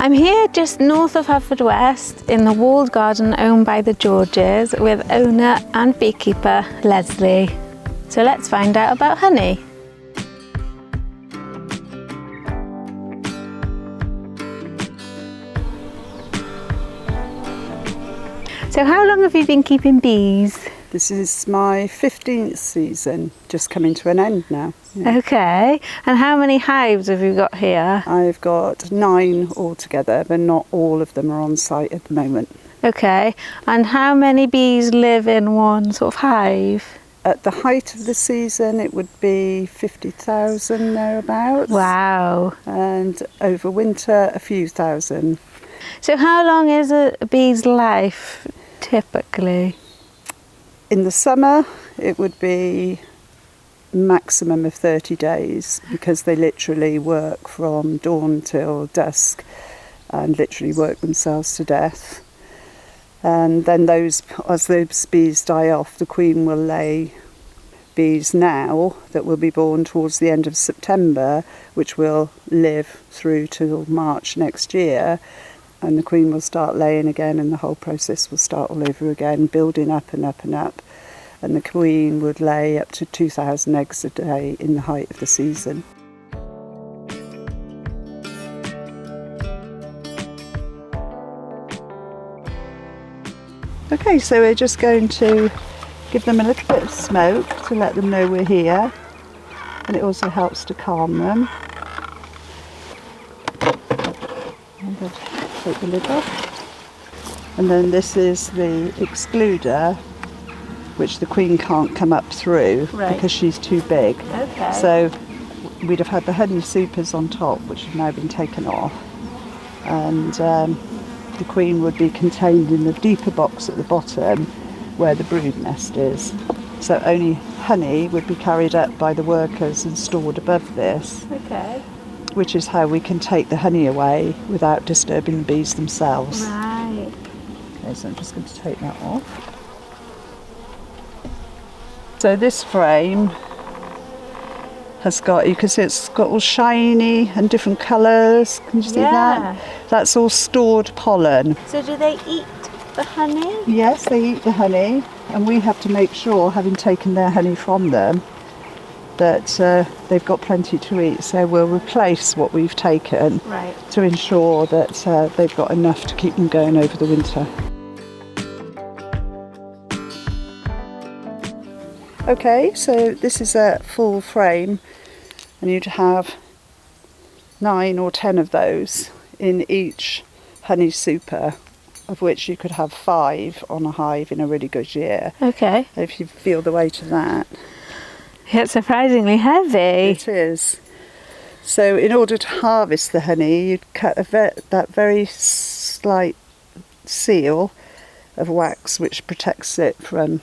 I'm here just north of Haverfordwest in the walled garden owned by the Georges with owner and beekeeper Lesley. So let's find out about honey. So how long have you been keeping bees? This is my 15th season, just coming to an end now. Yeah. Okay, and how many hives have you got here? I've got 9 altogether, but not all of them are on site at the moment. Okay, and how many bees live in one sort of hive? At the height of the season, it would be 50,000 thereabouts. Wow. And over winter, a few thousand. So how long is a bee's life typically? In the summer, it would be maximum of 30 days because they literally work from dawn till dusk and literally work themselves to death. And then as those bees die off, the queen will lay bees now that will be born towards the end of September, which will live through till March next year. And the queen will start laying again, and the whole process will start all over again, building up and up and up. And the queen would lay up to 2,000 eggs a day in the height of the season. Okay, so we're just going to give them a little bit of smoke to let them know we're here. And it also helps to calm them. I'm going to take the lid off. And then this is the excluder, which the queen can't come up through because she's too big. Okay. So we'd have had the honey supers on top, which have now been taken off. And the queen would be contained in the deeper box at the bottom where the brood nest is. So only honey would be carried up by the workers and stored above this. Okay. Which is how we can take the honey away without disturbing the bees themselves. Right. Okay, so I'm just going to take that off. So this frame has got, you can see it's got all shiny and different colours. Can you see that? That's all stored pollen. So do they eat the honey? Yes, they eat the honey, and we have to make sure, having taken their honey from them, that they've got plenty to eat. So we'll replace what we've taken to ensure that they've got enough to keep them going over the winter. Okay, so this is a full frame, and you'd have 9 or 10 of those in each honey super, of which you could have 5 on a hive in a really good year. Okay. If you feel the weight of that. It's surprisingly heavy. It is. So in order to harvest the honey, you'd cut that very slight seal of wax which protects it from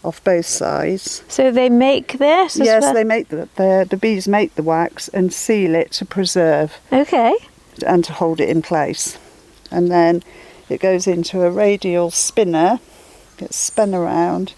off both sides. So they make this? Yes, well? They make the bees make the wax and seal it to preserve. Okay. And to hold it in place. And then it goes into a radial spinner, gets spun around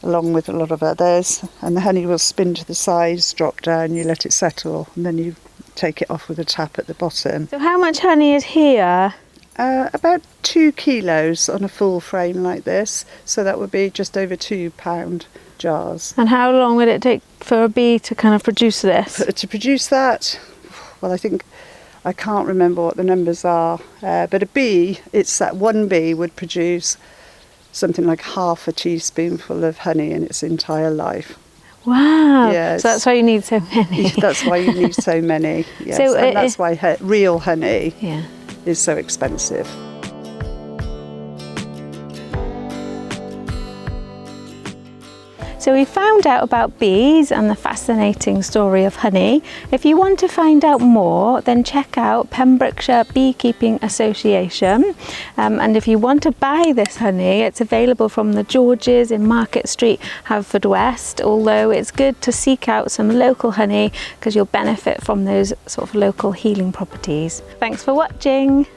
along with a lot of others, and the honey will spin to the sides, drop down, you let it settle, and then you take it off with a tap at the bottom. So how much honey is here? About 2 kilos on a full frame like this, so that would be just over 2 pound jars. And how long would it take for a bee to kind of produce this? To produce that, well, I can't remember what the numbers are, but a bee, it's that one bee would produce something like half a teaspoonful of honey in its entire life. Wow. Yes. So that's why you need so many. That's why you need so many. Yes. So and that's why real honey is so expensive. So we found out about bees and the fascinating story of honey. If you want to find out more, then check out Pembrokeshire Beekeeping Association. And if you want to buy this honey, it's available from the Georges in Market Street, Haverfordwest, although it's good to seek out some local honey because you'll benefit from those sort of local healing properties. Thanks for watching.